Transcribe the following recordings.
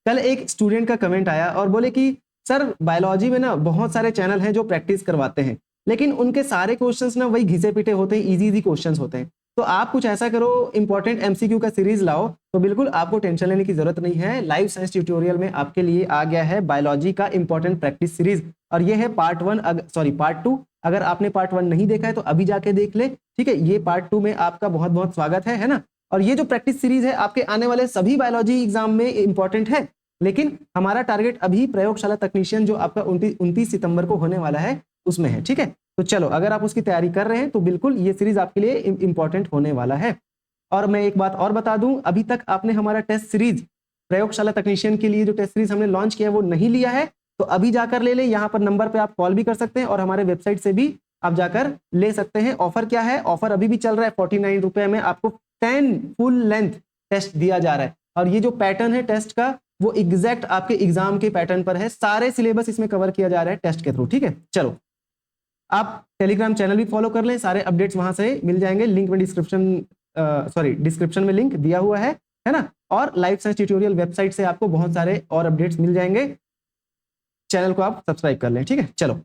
कल एक स्टूडेंट का कमेंट आया और बोले कि सर बायोलॉजी में ना बहुत सारे चैनल हैं जो प्रैक्टिस करवाते हैं, लेकिन उनके सारे क्वेश्चंस ना वही घिसे पिटे होते हैं, इजी इजी क्वेश्चंस होते हैं। तो आप कुछ ऐसा करो, इंपॉर्टेंट एमसीक्यू का सीरीज लाओ, तो बिल्कुल आपको टेंशन लेने की जरूरत नहीं है। लाइव साइंस ट्यूटोरियल में आपके लिए आ गया है बायोलॉजी का इंपॉर्टेंट प्रैक्टिस सीरीज, और ये है पार्ट 1, सॉरी पार्ट 2। अगर आपने पार्ट 1 नहीं देखा है तो अभी जाके देख ले, ठीक है। ये पार्ट 2 में आपका बहुत बहुत स्वागत है ना। और ये जो प्रैक्टिस सीरीज है आपके आने वाले सभी बायोलॉजी एग्जाम में इंपॉर्टेंट है, लेकिन हमारा टारगेट अभी प्रयोगशाला तकनीशियन जो आपका 29 सितंबर को होने वाला है उसमें है, ठीक है। तो चलो, अगर आप उसकी तैयारी कर रहे हैं तो बिल्कुल ये सीरीज आपके लिए इंपॉर्टेंट होने वाला है। और मैं एक बात और बता दूं, अभी तक आपने हमारा टेस्ट सीरीज प्रयोगशाला तकनीशियन के लिए जो टेस्ट सीरीज हमने लॉन्च किया है वो नहीं लिया है, तो अभी जाकर ले ले। यहाँ पर नंबर पे आप कॉल भी कर सकते हैं और हमारे वेबसाइट से भी आप जाकर ले सकते हैं। ऑफर क्या है? ऑफर अभी भी चल रहा है, 49 रुपए में आपको 10 फुल लेंथ टेस्ट दिया जा रहा है। और ये जो पैटर्न है टेस्ट का वो एग्जैक्ट आपके एग्जाम के पैटर्न पर है, सारे सिलेबस इसमें कवर किया जा रहा है टेस्ट के थ्रू, ठीक है। चलो, आप टेलीग्राम चैनल भी फॉलो कर लें, सारे अपडेट्स वहां से मिल जाएंगे, लिंक में डिस्क्रिप्शन में लिंक दिया हुआ है ना। और लाइव साइंस ट्यूटोरियल वेबसाइट से आपको बहुत सारे और अपडेट्स मिल जाएंगे, चैनल को आप सब्सक्राइब कर लें, ठीक है। चलो,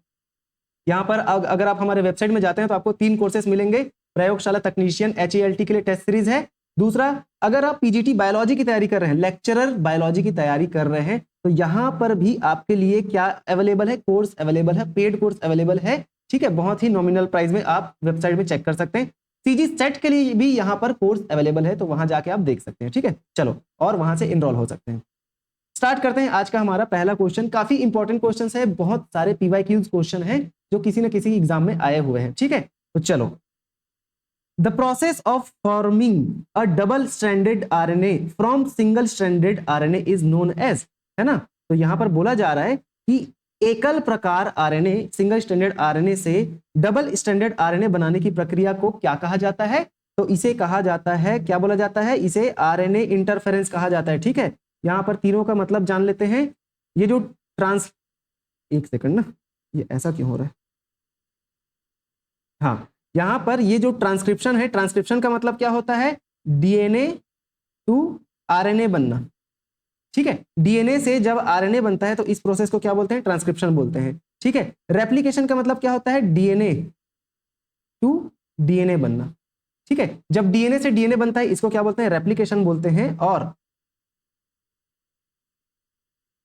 यहाँ पर अगर आप हमारे वेबसाइट में जाते हैं तो आपको 3 कोर्सेस मिलेंगे। प्रयोगशाला तकनीशियन HALT के लिए टेस्ट सीरीज है। दूसरा, अगर आप पीजीटी बायोलॉजी की तैयारी कर रहे हैं, लेक्चरर बायोलॉजी की तैयारी कर रहे हैं, तो यहाँ पर भी आपके लिए क्या अवेलेबल है? कोर्स अवेलेबल है, पेड कोर्स अवेलेबल है, ठीक है। बहुत ही नॉमिनल प्राइस में आप वेबसाइट में चेक कर सकते हैं। सीजी सेट के लिए भी यहाँ पर कोर्स अवेलेबल है, तो वहां जाके आप देख सकते हैं, ठीक है। चलो, और वहां से इनरोल हो सकते हैं। स्टार्ट करते हैं आज का हमारा पहला क्वेश्चन। काफी इंपॉर्टेंट क्वेश्चन है, बहुत सारे PYQs क्वेश्चन है जो किसी न किसी एग्जाम में आए हुए हैं, ठीक है। तो चलो, the process of forming a double stranded RNA from single stranded RNA is known as, है ना। तो यहां पर बोला जा रहा है कि एकल प्रकार RNA, सिंगल स्ट्रैंडेड RNA से डबल स्ट्रैंडेड RNA बनाने की प्रक्रिया को क्या कहा जाता है? तो इसे कहा जाता है, क्या बोला जाता है? इसे RNA इंटरफेरेंस कहा जाता है, ठीक है। यहां पर तीनों का मतलब जान लेते हैं। ये जो एक सेकंड ना, ये ऐसा क्यों हो रहा है? हाँ, यहां पर ये जो ट्रांसक्रिप्शन है, ट्रांसक्रिप्शन का मतलब क्या होता है? DNA टू RNA बनना, ठीक है। DNA से जब RNA बनता है तो इस प्रोसेस को क्या बोलते हैं? ट्रांसक्रिप्शन बोलते हैं, ठीक है। रेप्लिकेशन का मतलब क्या होता है? DNA टू DNA बनना, ठीक है। जब DNA से DNA बनता है इसको क्या बोलते हैं? रेप्लिकेशन बोलते हैं। और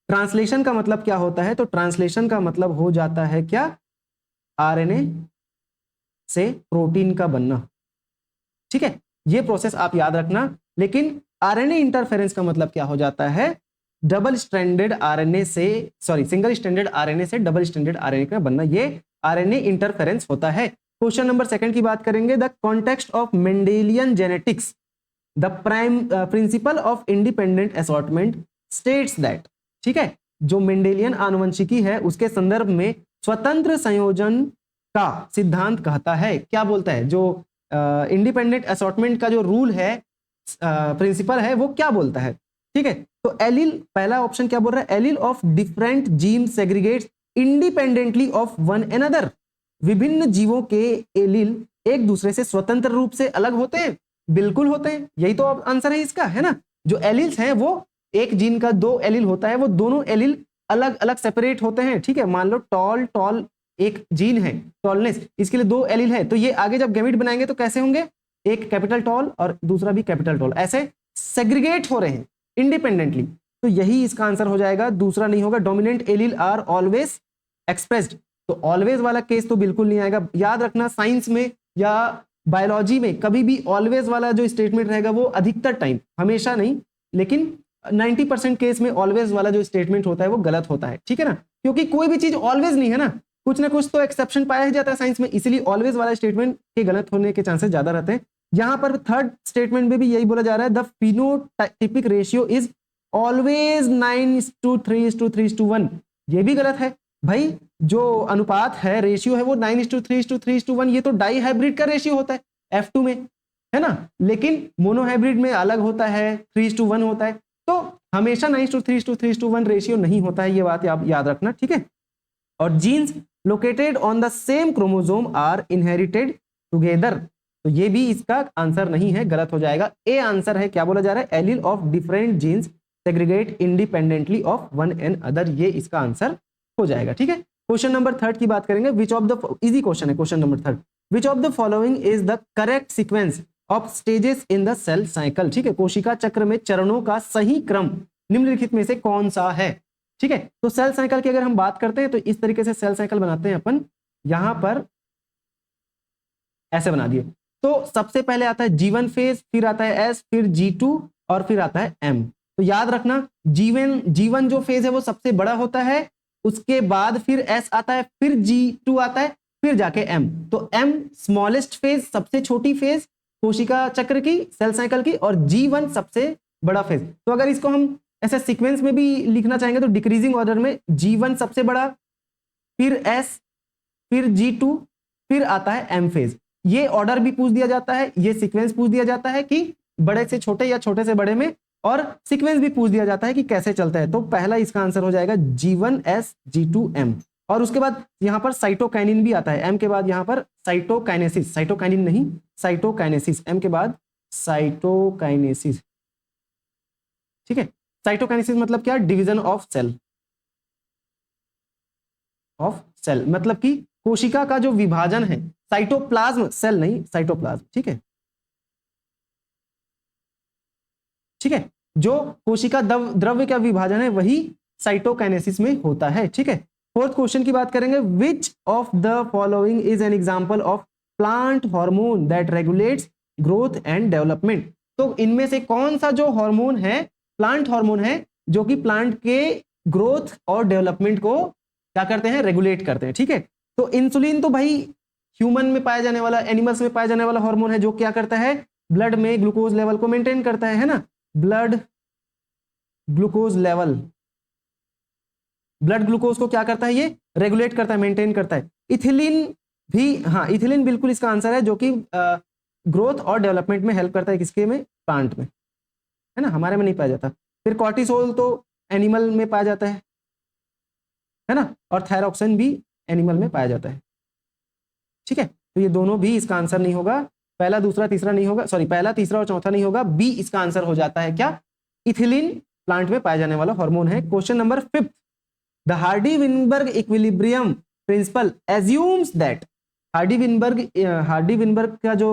ट्रांसलेशन का मतलब क्या होता है? तो ट्रांसलेशन का मतलब हो जाता है क्या? RNA से प्रोटीन का बनना, ठीक है। ये प्रोसेस आप याद रखना। लेकिन RNA इंटरफेरेंस का मतलब क्या हो जाता है? डबल स्ट्रैंडेड RNA से, सॉरी, सिंगल स्ट्रैंडेड RNA से डबल स्ट्रैंडेड RNA का बनना, ये RNA इंटरफेरेंस होता है। क्वेश्चन नंबर 2 की बात करेंगे। The context of Mendelian genetics, the principle of independent assortment states that, ठीक है। जो मेंडेलियन आनुवंशिकी है उसके संदर्भ में स्वतंत्र संयोजन का सिद्धांत कहता है, क्या बोलता है? जो इंडिपेंडेंट असॉर्टमेंट का जो रूल है, प्रिंसिपल है, वो क्या बोलता है, ठीक है। तो एलील, पहला ऑप्शन क्या बोल रहा है? Allele of different gene segregates independently of one another, विभिन्न जीवों के एलील एक दूसरे से स्वतंत्र रूप से अलग होते हैं। बिल्कुल होते हैं, यही तो आंसर है इसका, है ना। जो एलील्स हैं वो, एक जीन का 2 एलील होता है, वो दोनों एलील अलग अलग सेपरेट होते हैं, ठीक है। मान लो टॉल एक जीन है, टॉलनेस, इसके लिए 2 एलील है, तो ये आगे जब गैमेट बनाएंगे तो कैसे होंगे? एक कैपिटल टॉल और दूसरा भी कैपिटल टॉल, ऐसे सेग्रीगेट हो रहे हैं इंडिपेंडेंटली। तो यही इसका आंसर हो जाएगा, दूसरा नहीं होगा। Dominant allele are always expressed, तो ऑलवेज वाला केस तो बिल्कुल नहीं आएगा। याद रखना, साइंस में या बायोलॉजी में कभी भी ऑलवेज वाला जो स्टेटमेंट रहेगा वो अधिकतर टाइम, हमेशा नहीं, लेकिन 90% केस में ऑलवेज वाला जो स्टेटमेंट होता है वो गलत होता है, ठीक है ना। क्योंकि कोई भी चीज ऑलवेज नहीं है ना, कुछ ना कुछ तो एक्सेप्शन पाया ही जाता है साइंस में, इसलिए ऑलवेज वाला स्टेटमेंट के गलत होने के चांसेस ज्यादा रहते हैं। यहां पर थर्ड स्टेटमेंट में भी यही बोला जा रहा है, the phenotypic ratio is always 9:3:3:1, ये भी गलत है भाई। जो अनुपात है, रेशियो है, वो 9:3:3:1, ये तो डाई हाइब्रिड का रेशियो होता है F2 में, है ना। लेकिन मोनोहाइब्रिड में अलग होता है, 3:1 होता है। तो हमेशा 9:3:3:1 रेशियो नहीं होता है, ये बात आप याद रखना, ठीक है। और genes located on the same chromosome are inherited together, तो ये भी इसका आंसर नहीं है, गलत हो जाएगा। ए आंसर है, क्या बोला जा रहा है? Allele of different genes segregate independently of one and other, ये इसका आंसर हो जाएगा। ठीक है, क्वेश्चन नंबर 3 की बात करेंगे। Which of the, easy question है question number 3, which of the following is the correct sequence of stages in the cell cycle. ठीक है, कोशिका चक्र में चरणों का सही क्रम निम्नलिखित में से कौन सा है। ठीक है, तो सेल साइकिल की अगर हम बात करते हैं तो इस तरीके से सेल साइकिल बनाते हैं अपन, यहां पर ऐसे बना दिए। तो सबसे पहले आता है G1 फेज, फिर आता है S, फिर G2 और फिर आता है M। तो याद रखना G1 जो फेज है वो सबसे बड़ा होता है, उसके बाद फिर S आता है, फिर G2 आता है, फिर जाके M। तो M स्मॉलेस्ट फेज, सबसे छोटी फेज कोशिका चक्र की, सेल साइकिल की, और G1 सबसे बड़ा फेज। तो अगर इसको हम ऐसे सीक्वेंस में भी लिखना चाहेंगे तो डिक्रीजिंग ऑर्डर में G1 सबसे बड़ा, फिर S, फिर G2, फिर आता है M फेज। ये ऑर्डर भी पूछ दिया जाता है, ये सीक्वेंस पूछ दिया जाता है कि बड़े से छोटे या छोटे से बड़े में, और सीक्वेंस भी पूछ दिया जाता है कि कैसे चलता है। तो पहला इसका आंसर हो जाएगा G1 S G2 M। और उसके बाद यहां पर साइटोकाइनिन भी आता है, M के बाद यहां पर साइटोकाइनेसिस, साइटोकाइनिन नहीं साइटोकाइनेसिस, M के बाद साइटोकाइनेसिस। ठीक है, साइटोकाइनेसिस मतलब क्या, डिवीजन ऑफ सेल, मतलब कि कोशिका का जो विभाजन है, साइटोप्लाज्म, सेल नहीं साइटोप्लाज्म। ठीक है, ठीक है, जो कोशिका द्रव्य का विभाजन है वही साइटोकाइनेसिस में होता है। ठीक है, फोर्थ क्वेश्चन की बात करेंगे। Which of the following is an example of plant hormone that regulates growth and development. तो इनमें से कौन सा जो हार्मोन है, प्लांट हार्मोन है, जो कि प्लांट के ग्रोथ और डेवलपमेंट को क्या करते हैं, रेगुलेट करते हैं। ठीक है, तो इंसुलिन तो भाई ह्यूमन में पाया जाने वाला, एनिमल्स में पाया जाने वाला हार्मोन है, जो क्या करता है, ब्लड में ग्लूकोज लेवल को मेंटेन करता है ना, blood glucose level, blood glucose को क्या करता है, ये रेगुलेट करता है, मेंटेन करता है। इथिलीन भी, हाँ इथिलीन बिल्कुल इसका आंसर है, जो कि ग्रोथ और डेवलपमेंट में हेल्प करता है, किसके में, प्लांट में, है ना, हमारे में नहीं पाया जाता। फिर कॉर्टिसोल तो एनिमल में पाया जाता है ना, और थायरॉक्सिन भी एनिमल में पाया जाता है। ठीक है, तो ये दोनों भी इसका आंसर नहीं होगा, पहला दूसरा तीसरा नहीं होगा, सॉरी पहला तीसरा और चौथा नहीं होगा, बी इसका आंसर हो जाता है क्या, इथिलीन प्लांट में पाया जाने वाला हार्मोन है। Question number 5, the Hardy Weinberg equilibrium principle assumes that. Hardy Weinberg का जो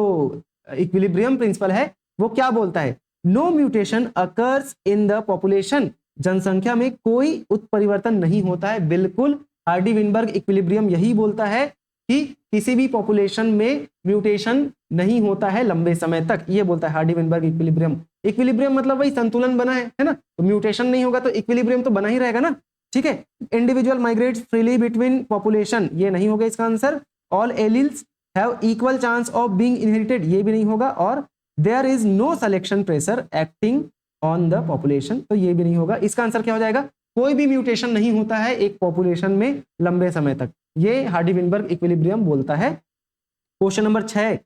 इक्विलिब्रियम प्रिंसिपल है वो क्या बोलता है, no mutation occurs in the population, जनसंख्या में कोई उत्परिवर्तन नहीं होता है। बिल्कुल हार्डी-विनबर्ग इक्विलिब्रियम यही बोलता है कि किसी भी पॉपुलेशन में म्यूटेशन नहीं होता है लंबे समय तक, ये बोलता है हार्डी-विनबर्ग इक्विलिब्रियम। इक्विलिब्रियम मतलब वही संतुलन बना है ना, तो म्यूटेशन नहीं होगा तो इक्विलिब्रियम तो बना ही रहेगा ना। ठीक है, individual migrates freely between population, ये नहीं होगा इसका answer. All alleles have equal chance of being inherited, ये भी नहीं होगा। और there is no selection pressure acting on the population, तो ये भी नहीं होगा। इसका आंसर क्या हो जाएगा, कोई भी म्यूटेशन नहीं होता है एक पॉपुलेशन में लंबे समय तक, ये हार्डी-विनबर्ग इक्विलिब्रियम बोलता है। Question number 6,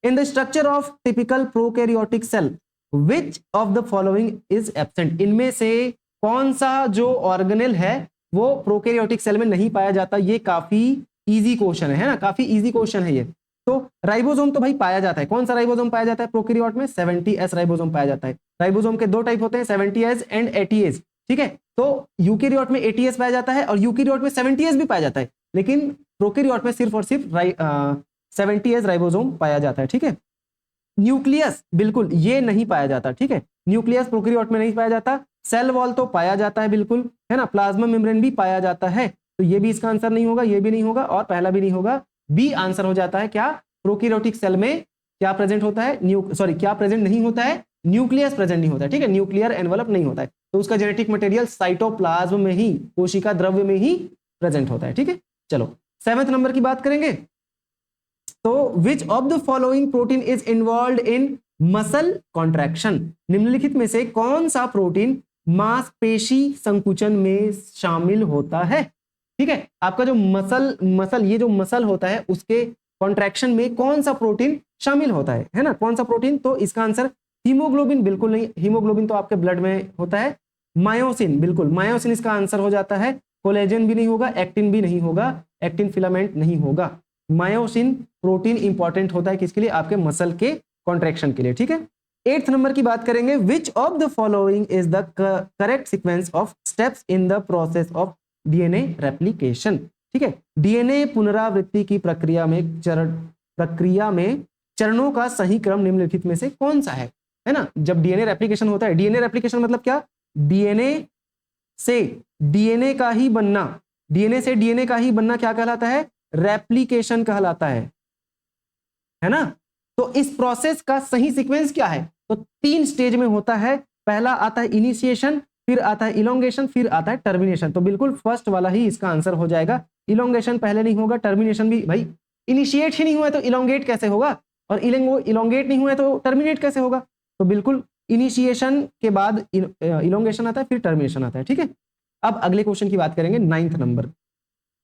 in the structure of typical prokaryotic cell which of the following is absent. इनमें से कौन सा जो ऑर्गेनेल है वो प्रोकैरियोटिक सेल में नहीं पाया जाता। ये काफी इजी क्वेश्चन है ना, काफी इजी क्वेश्चन है ये। तो राइबोसोम तो भाई पाया जाता है, कौन सा राइबोसोम पाया जाता है प्रोकैरियोट में, 70S राइबोसोम पाया जाता है। राइबोसोम के दो टाइप होते हैं, 70S एंड 80S। ठीक है, तो यूकेरियोट में 80S पाया जाता है और यूकेरियोट में 70S भी पाया जाता है, लेकिन प्रोकैरियोट में सिर्फ और सिर्फ 70S राइबोसोम पाया जाता है। ठीक है, न्यूक्लियस बिल्कुल ये नहीं पाया जाता। ठीक है, न्यूक्लियस प्रोकैरियोट में नहीं पाया जाता। सेल वॉल तो पाया जाता है बिल्कुल, है ना, प्लाज्मा मेम्ब्रेन भी पाया जाता है, तो ये भी इसका आंसर नहीं होगा, ये भी नहीं होगा और पहला भी नहीं होगा। बी आंसर हो जाता है क्या, प्रोकैरियोटिक सेल में क्या प्रेजेंट होता है, क्या प्रेजेंट नहीं होता है, न्यूक्लियस प्रेजेंट नहीं होता है। ठीक है, न्यूक्लियर एनवलप नहीं होता है, तो उसका जेनेटिक मटेरियल साइटोप्लाज्म में ही, कोशिका द्रव्य में ही प्रेजेंट होता है। ठीक है, चलो 7वें नंबर की बात करेंगे। तो विच of the following protein is involve in muscle contraction. निम्नलिखित में से कौन सा प्रोटीन मांसपेशी संकुचन में शामिल होता है। ठीक है, आपका जो मसल ये जो मसल होता है उसके कॉन्ट्रैक्शन में कौन सा प्रोटीन शामिल होता है ना, कौन सा प्रोटीन, तो इसका आंसर हीमोग्लोबिन बिल्कुल नहीं, हीमोग्लोबिन तो आपके ब्लड में होता है। मायोसिन बिल्कुल, मायोसिन इसका आंसर हो जाता है। कोलेजन भी नहीं होगा, एक्टिन भी नहीं होगा, एक्टिन फिलामेंट नहीं होगा। मायोसिन प्रोटीन इंपॉर्टेंट होता है किसके लिए, आपके मसल के कॉन्ट्रैक्शन के लिए। ठीक है, 8th नंबर की बात करेंगे, which of the following is the correct sequence of steps in the process of DNA replication. ठीक है, डीएनए पुनरावृत्ति की प्रक्रिया में चरणों का सही क्रम निम्नलिखित में से कौन सा है ना। जब डीएनए रेप्लिकेशन होता है, डीएनए रेप्लिकेशन मतलब क्या, डीएनए से डीएनए का ही बनना, डीएनए से डीएनए का ही बनना क्या कहलाता है, रेप्लिकेशन कहलाता है ना। तो इस प्रोसेस का सही सीक्वेंस क्या है, तो 3 स्टेज में होता है। पहला आता है इनिशिएशन, फिर आता है इलोंगेशन, फिर आता है टर्मिनेशन। तो बिल्कुल फर्स्ट वाला ही इसका आंसर हो जाएगा। इलोंगेशन पहले नहीं होगा, टर्मिनेशन भी, भाई इनिशिएट ही नहीं हुआ है तो इलोंगेट कैसे होगा, और इलोंगेट नहीं हुआ है तो टर्मिनेट कैसे होगा। तो बिल्कुल इनिशिएशन के बाद इलोंगेशन आता है, फिर टर्मिनेशन आता है। ठीक है, अब अगले क्वेश्चन की बात करेंगे, 9th नंबर।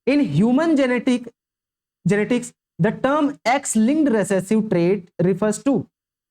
In human genetics the term X linked recessive trait refers to,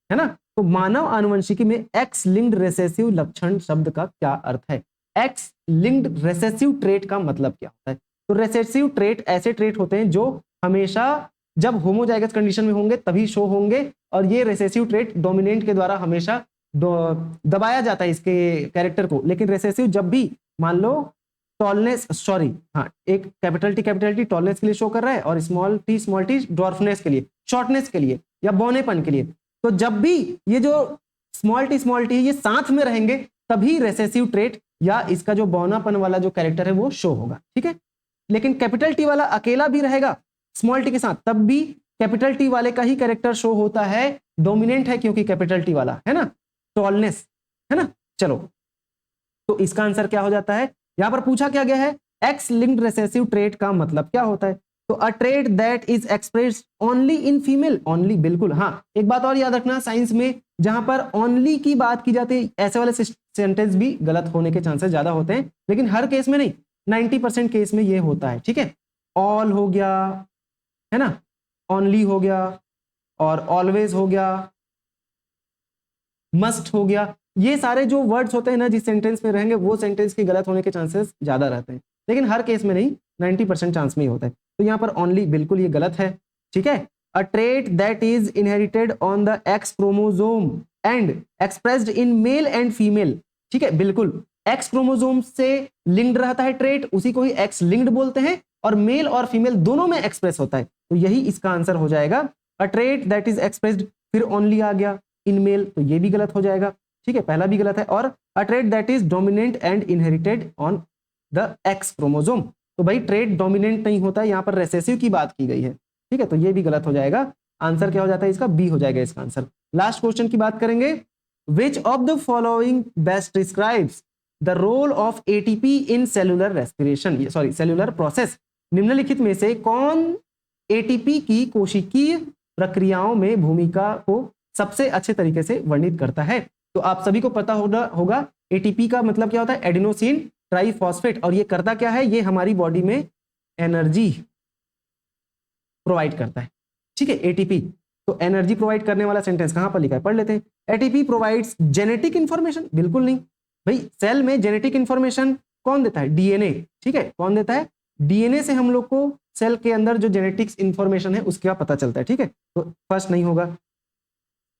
है ना। तो मानव आनुवंशिकी में एक्स लिंक्ड रेसेसिव लक्षण शब्द का क्या अर्थ है। एक्स लिंक्ड रेसेसिव ट्रेट का मतलब क्या होता है, तो रेसेसिव ट्रेट ऐसे ट्रेट होते हैं जो हमेशा जब होमोजाइगस कंडीशन में होंगे तभी शो होंगे, और ये रेसेसिव ट्रेट डोमिनेंट के द्वारा हमेशा दबाया जाता है इसके कैरेक्टर को। लेकिन रेसेसिव जब भी मान लो टॉलनेस, सॉरी हाँ, एक कैपिटल टी टॉलनेस के लिए शो कर रहा है, और स्मॉल टी ड्वार्फनेस के लिए, शॉर्टनेस के लिए, या बौनेपन के लिए, तो जब भी ये जो स्मॉल टी ये साथ में रहेंगे तभी रेसेसिव ट्रेट या इसका जो बौनापन वाला जो कैरेक्टर है वो शो होगा। ठीक है, लेकिन कैपिटल टी वाला अकेला भी रहेगा स्मॉल टी के साथ, तब भी कैपिटल टी वाले का ही कैरेक्टर शो होता है, डोमिनेंट है क्योंकि कैपिटल टी वाला है ना, टॉलनेस, है ना। चलो, तो इसका आंसर क्या हो जाता है, यहां पर पूछा क्या गया है, एक्स लिंक्ड रेसेसिव ट्रेट का मतलब क्या होता है, तो अ trait that is expressed only in female, only, बिल्कुल हाँ। एक बात और याद रखना, साइंस में जहां पर ओनली की बात की जाती है, ऐसे वाले सेंटेंस भी गलत होने के चांसेस ज्यादा होते हैं, लेकिन हर केस में नहीं, 90% केस में ये होता है। ठीक है, ऑल हो गया, है ना, ओनली हो गया, और ऑलवेज हो गया, मस्ट हो गया, ये सारे जो वर्ड्स होते हैं ना जिस सेंटेंस में रहेंगे वो सेंटेंस के गलत होने के चांसेस ज्यादा रहते हैं, लेकिन हर केस में नहीं, 90% चांस में ही होता है। तो यहाँ पर ओनली बिल्कुल ये गलत है। ठीक है, अ trait that is inherited on the x chromosome and expressed in male and female. ठीक है, बिल्कुल एक्स क्रोमोसोम से लिंक्ड रहता है ट्रेट, उसी को ही एक्स लिंक्ड बोलते हैं, और मेल और फीमेल दोनों में एक्सप्रेस होता है, तो यही इसका आंसर हो जाएगा। अ ट्रेट दैट इज एक्सप्रेस्ड, फिर ओनली आ गया, इन मेल, तो ये भी गलत हो जाएगा। ठीक है, पहला भी गलत है, और अ trait that is dominant and inherited on the x chromosome, तो भाई ट्रेट डोमिनेंट नहीं होता है, यहाँ पर रेसेसिव की बात की गई है। ठीक है, तो ये भी गलत हो जाएगा। आंसर क्या हो जाता है इसका, बी हो जाएगा इसका आंसर। लास्ट क्वेश्चन की बात करेंगे, which of the following best describes the role of ATP in cellular respiration, sorry cellular process. निम्नलिखित में से कौन एटीपी की कोशिकीय प्रक्रियाओं में भूमिका को सबसे अच्छे तरीके से वर्णित करता है। तो आप सभी को पता होगा एटीपी का मतलब क्या होता है, एडिनोसिन ट्राइफॉस्फेट, और ये करता क्या है, ये हमारी बॉडी में एनर्जी प्रोवाइड करता है। ठीक है, एटीपी, तो एनर्जी प्रोवाइड करने वाला सेंटेंस कहां पर लिखा है, पढ़ लेते हैं। एटीपी प्रोवाइड्स जेनेटिक इंफॉर्मेशन, बिल्कुल नहीं भाई, सेल में जेनेटिक इंफॉर्मेशन कौन देता है, डीएनए। ठीक है, कौन देता है, डीएनए से हम लोग को सेल के अंदर जो जेनेटिक्स इंफॉर्मेशन है उसका पता चलता है। ठीक है, तो फर्स्ट नहीं होगा।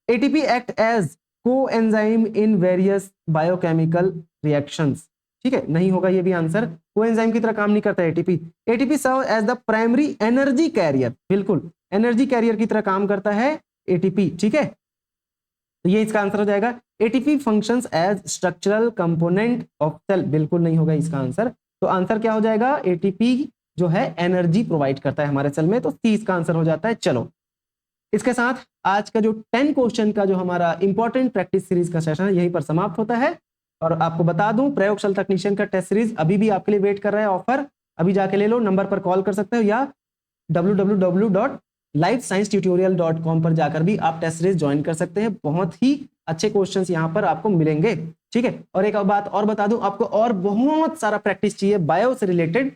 ATP act as coenzyme in various biochemical reactions. ठीक है, नहीं होगा ये भी आंसर, कोएंजाइम की तरह काम नहीं करता है ATP. ATP serve as the primary energy carrier, बिल्कुल एनर्जी कैरियर की तरह काम करता है एटीपी। ठीक है, तो ये इसका आंसर हो जाएगा। ATP functions as structural component of cell, बिल्कुल नहीं होगा इसका आंसर। तो आंसर क्या हो जाएगा, एटीपी जो है एनर्जी प्रोवाइड करता है हमारे सेल में, तो 30 का आंसर हो जाता है। चलो, इसके साथ आज का जो 10 क्वेश्चन का जो हमारा इंपॉर्टेंट प्रैक्टिस सीरीज का सेशन है यहीं पर समाप्त होता है। और आपको बता दूं, प्रयोगशाला तकनीशियन का टेस्ट सीरीज अभी भी आपके लिए वेट कर रहा है, ऑफर अभी जाके ले लो, नंबर पर कॉल कर सकते हो, या www.lifesciencetutorial.com पर जाकर भी आप टेस्ट सीरीज ज्वाइन कर सकते हैं। बहुत ही अच्छे क्वेश्चंस यहाँ पर आपको मिलेंगे। ठीक है, और एक बात और बता दूं आपको, और बहुत सारा प्रैक्टिस चाहिए बायो से रिलेटेड,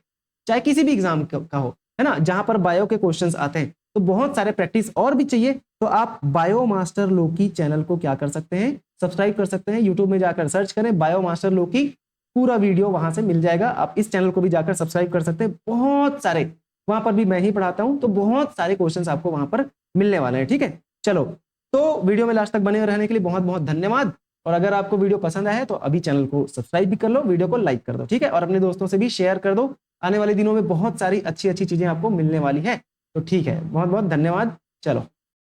चाहे किसी भी एग्जाम का हो, है ना, जहां पर बायो के क्वेश्चंस आते हैं, तो बहुत सारे प्रैक्टिस और भी चाहिए। तो आप बायो मास्टर लोकी चैनल को क्या कर सकते हैं, सब्सक्राइब कर सकते हैं। यूट्यूब में जाकर सर्च करें बायो मास्टर लोकी, पूरा वीडियो वहां से मिल जाएगा। आप इस चैनल को भी जाकर सब्सक्राइब कर सकते हैं, बहुत सारे वहां पर भी मैं ही पढ़ाता हूं, तो बहुत सारे क्वेश्चंस आपको वहां पर मिलने वाले हैं। ठीक है, चलो, तो वीडियो में लास्ट तक बने रहने के लिए बहुत बहुत धन्यवाद। और अगर आपको वीडियो पसंद आया है तो अभी चैनल को सब्सक्राइब भी कर लो, वीडियो को लाइक कर दो, ठीक है, और अपने दोस्तों से भी शेयर कर दो। आने वाले दिनों में बहुत सारी अच्छी अच्छी चीजें आपको मिलने वाली है। तो ठीक है, बहुत बहुत धन्यवाद। चलो।